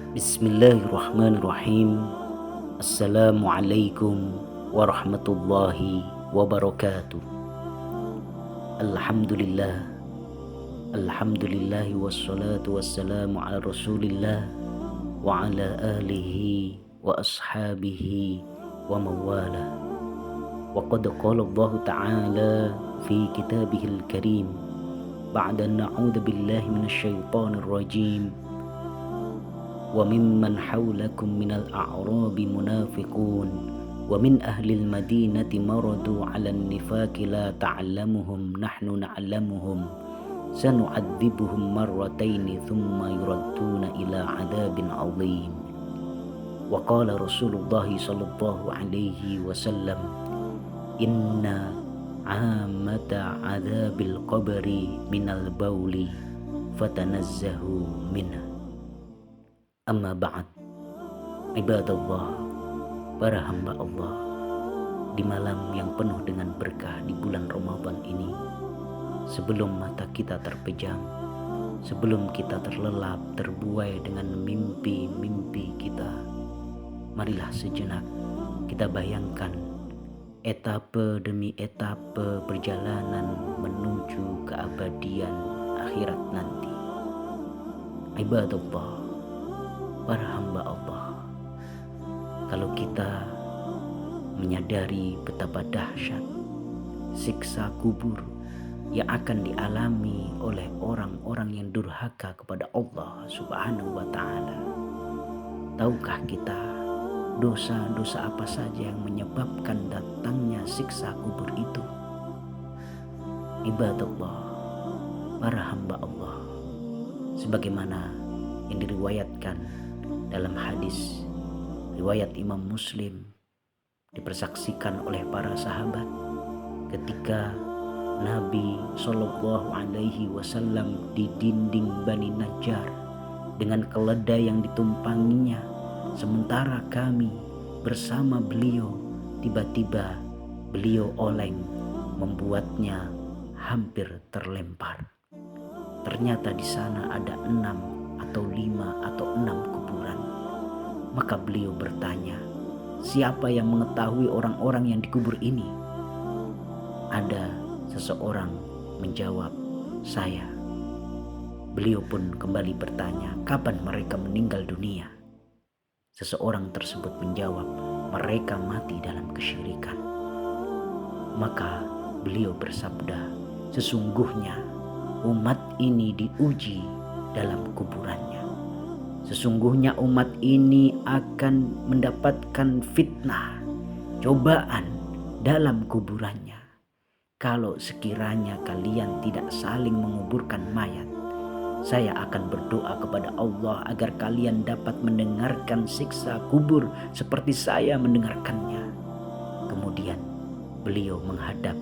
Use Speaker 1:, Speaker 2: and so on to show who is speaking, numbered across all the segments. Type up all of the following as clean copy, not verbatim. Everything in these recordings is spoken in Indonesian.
Speaker 1: Bismillahirrahmanirrahim. Assalamualaikum warahmatullahi wabarakatuh. Alhamdulillah. Alhamdulillahi wassalatu wassalamu ala rasulillah wa ala alihi wa ashabihi wa mawala. Wa qad qala Allah ta'ala fi kitabihil karim ba'da na'udzu billahi minasyaitonir rajim. Wa mimman hawlakum minal a'rabi munafiqun wa min ahlil madinati maradu 'alan nifaqi la ta'lamuhum nahnu na'lamuhum sanu'adzibuhum marrataini thumma yuradduna ila 'adzabin 'adzim. Wa qala Rasulullah sallallahu alaihi wasallam, inna 'amata 'adzabil qabri minal bauli fatanazzahu minhu. Amma ba'd, ibadallah, para hamba Allah, di malam yang penuh dengan berkah di bulan Ramadan ini, sebelum mata kita terpejam, sebelum kita terlelap terbuai dengan mimpi-mimpi kita, marilah sejenak kita bayangkan etape demi etape perjalanan menuju keabadian akhirat nanti. Ibadallah, para hamba Allah, kalau kita menyadari betapa dahsyat siksa kubur yang akan dialami oleh orang-orang yang durhaka kepada Allah Subhanahu wa ta'ala, tahukah kita dosa-dosa apa saja yang menyebabkan datangnya siksa kubur itu? Ibadallah, para hamba Allah, sebagaimana yang diriwayatkan dalam hadis riwayat Imam Muslim, dipersaksikan oleh para sahabat ketika Nabi Shallallahu Alaihi Wasallam di dinding Bani Najjar dengan keledai yang ditumpanginya, sementara kami bersama beliau, tiba-tiba beliau oleng membuatnya hampir terlempar. Ternyata di sana ada 6 atau 5 atau 6 kuburan. Maka beliau bertanya, siapa yang mengetahui orang-orang yang dikubur ini? Ada seseorang menjawab, saya. Beliau pun kembali bertanya, kapan mereka meninggal dunia? Seseorang tersebut menjawab, mereka mati dalam kesyirikan. Maka beliau bersabda, sesungguhnya umat ini diuji dalam kuburannya. Sesungguhnya umat ini akan mendapatkan fitnah, cobaan dalam kuburannya. Kalau sekiranya kalian tidak saling menguburkan mayat, saya akan berdoa kepada Allah agar kalian dapat mendengarkan siksa kubur seperti saya mendengarkannya. Kemudian beliau menghadap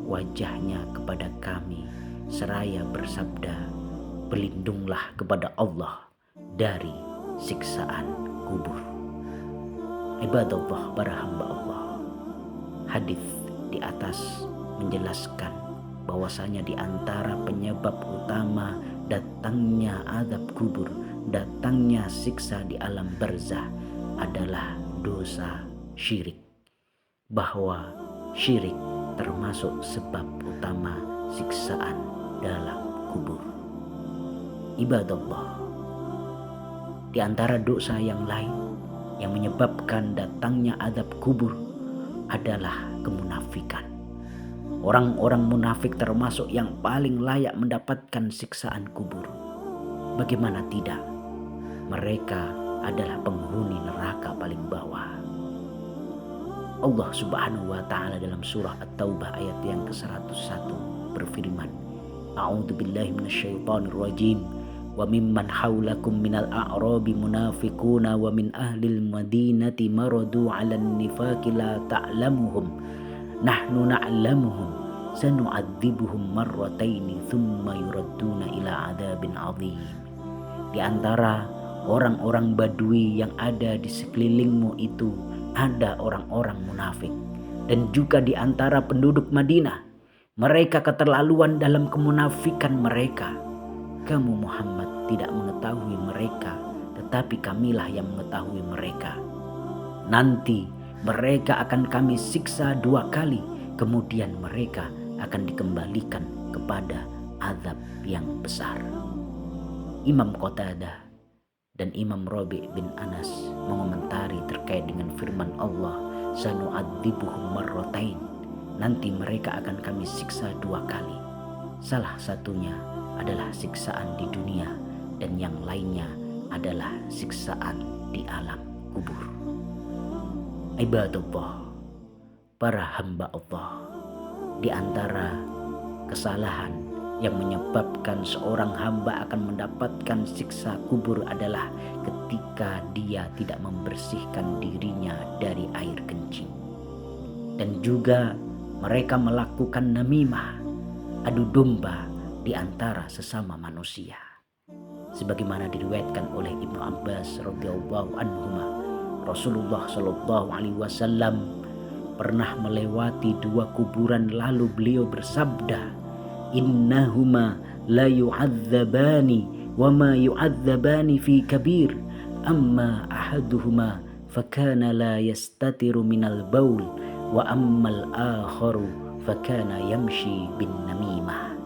Speaker 1: wajahnya kepada kami seraya bersabda, berlindunglah kepada Allah dari siksaan kubur. Ibadallah, para hamba Allah, hadis di atas menjelaskan bahwasanya di antara penyebab utama datangnya azab kubur, datangnya siksa di alam barzah adalah dosa syirik. Bahwa syirik termasuk sebab utama siksaan dalam kubur. Ibadallah, di antara dosa yang lain yang menyebabkan datangnya azab kubur adalah kemunafikan. Orang-orang munafik termasuk yang paling layak mendapatkan siksaan kubur. Bagaimana tidak? Mereka adalah penghuni neraka paling bawah. Allah Subhanahu wa ta'ala dalam surah At-Taubah ayat yang ke-101 berfirman, A'udzu billahi minasyaitonir rajim. Wa mimman hawlakum minal a'rabi munafiquna wa min ahlil madinati maradu 'alan nifaqi la ta'lamuhum nahnu na'lamuhum sanu'adzibuhum marrataini thumma yuradduna ila 'adzabin 'adzim. Di antara orang-orang Badui yang ada di sekelilingmu itu ada orang-orang munafik, dan juga di antara penduduk Madinah mereka keterlaluan dalam kemunafikan mereka. Kamu Muhammad tidak mengetahui mereka, tetapi kamilah yang mengetahui mereka. Nanti mereka akan kami siksa 2 kali, kemudian mereka akan dikembalikan kepada azab yang besar. Imam Qatadah dan Imam Rabi' bin Anas mengomentari terkait dengan firman Allah, sanu'adzibuhum marratain, nanti mereka akan kami siksa 2 kali. Salah satunya adalah siksaan di dunia dan yang lainnya adalah siksaan di alam kubur. Ibadullah, para hamba Allah, di antara kesalahan yang menyebabkan seorang hamba akan mendapatkan siksa kubur adalah ketika dia tidak membersihkan dirinya dari air kencing. Dan juga mereka melakukan namimah, adu domba di antara sesama manusia. Sebagaimana diriwayatkan oleh Ibnu Abbas radhiyallahu anhuma, Rasulullah shallallahu alaihi wasallam pernah melewati 2 kuburan lalu beliau bersabda, innahuma la yu'adzabani wa ma yu'adzabani fi kabir, amma ahaduhuma fakana la yastatiru minal baul wa ammal akharu fakana yamshi bin namimah.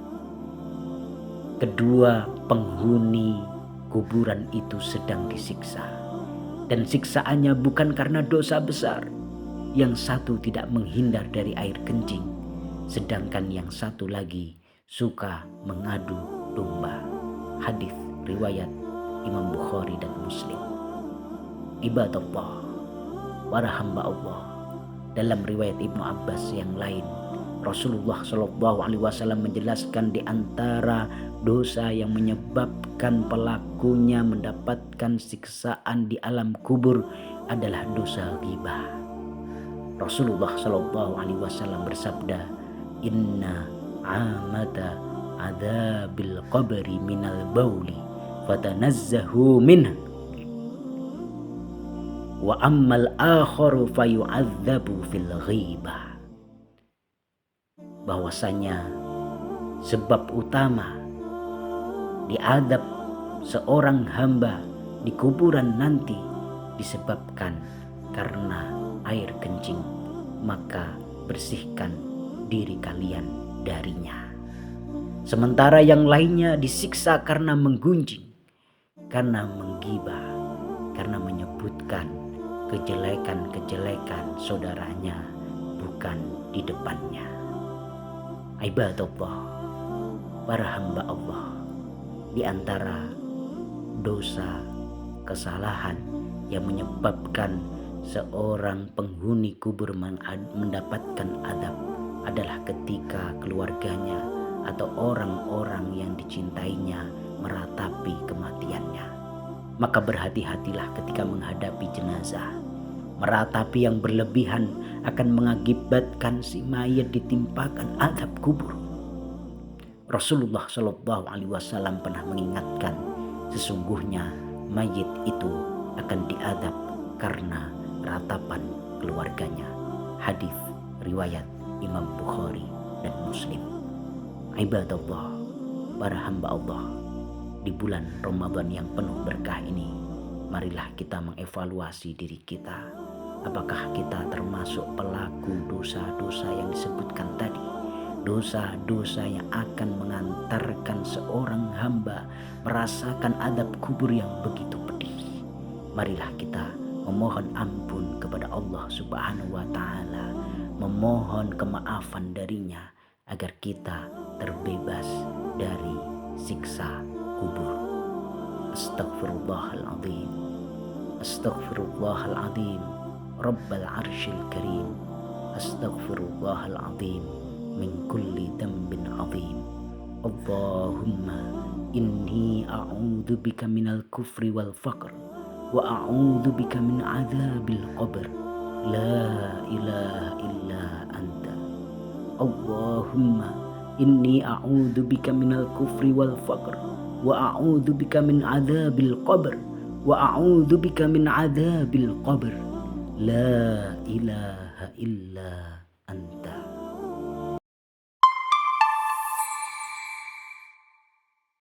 Speaker 1: Kedua penghuni kuburan itu sedang disiksa, dan siksaannya bukan karena dosa besar. Yang satu tidak menghindar dari air kencing, sedangkan yang satu lagi suka mengadu domba. Hadis riwayat Imam Bukhari dan Muslim. Ibadallah, para hamba Allah, dalam riwayat Ibnu Abbas yang lain, Rasulullah Shallallahu Alaihi Wasallam menjelaskan di antara dosa yang menyebabkan pelakunya mendapatkan siksaan di alam kubur adalah dosa ghibah. Rasulullah Shallallahu Alaihi Wasallam bersabda, inna amata adzabil qabri minal bauli fatanazzahu minhu wa ammal akharu fayu'adzabu fil ghibah. Bahwasanya sebab utama diadab seorang hamba di kuburan nanti disebabkan karena air kencing, maka bersihkan diri kalian darinya. Sementara yang lainnya disiksa karena menggunjing, karena menggibah, karena menyebutkan kejelekan-kejelekan saudaranya bukan di depannya. Ibadallah, para hamba Allah, di antara dosa kesalahan yang menyebabkan seorang penghuni kubur mendapatkan azab adalah ketika keluarganya atau orang-orang yang dicintainya meratapi kematiannya. Maka berhati-hatilah ketika menghadapi jenazah. Meratapi yang berlebihan akan mengakibatkan si mayat ditimpakan azab kubur. Rasulullah Shallallahu Alaihi Wasallam pernah mengingatkan, sesungguhnya mayit itu akan diadab karena ratapan keluarganya. Hadis riwayat Imam Bukhari dan Muslim. Ibadallah, para hamba Allah, di bulan Ramadan yang penuh berkah ini, marilah kita mengevaluasi diri kita. Apakah kita termasuk pelaku dosa-dosa yang disebutkan tadi? Dosa-dosa yang akan mengantarkan seorang hamba merasakan azab kubur yang begitu pedih. Marilah kita memohon ampun kepada Allah Subhanahu wa Ta'ala, memohon kemaafan darinya agar kita terbebas dari siksa kubur. Astaghfirullahaladzim, astaghfirullahaladzim, Rabbal arsyil karim, astaghfirullahaladzim min kulli dambin azim. Allahumma inni a'udhu bika minal kufri wal faqr wa a'udhu bika min adzabil qabr. La ilaha illa anta. Allahumma inni a'udhu bika minal kufri wal faqr wa a'udhu bika min adzabil qabr wa a'udhu bika min adzabil qabr. La ilaha illa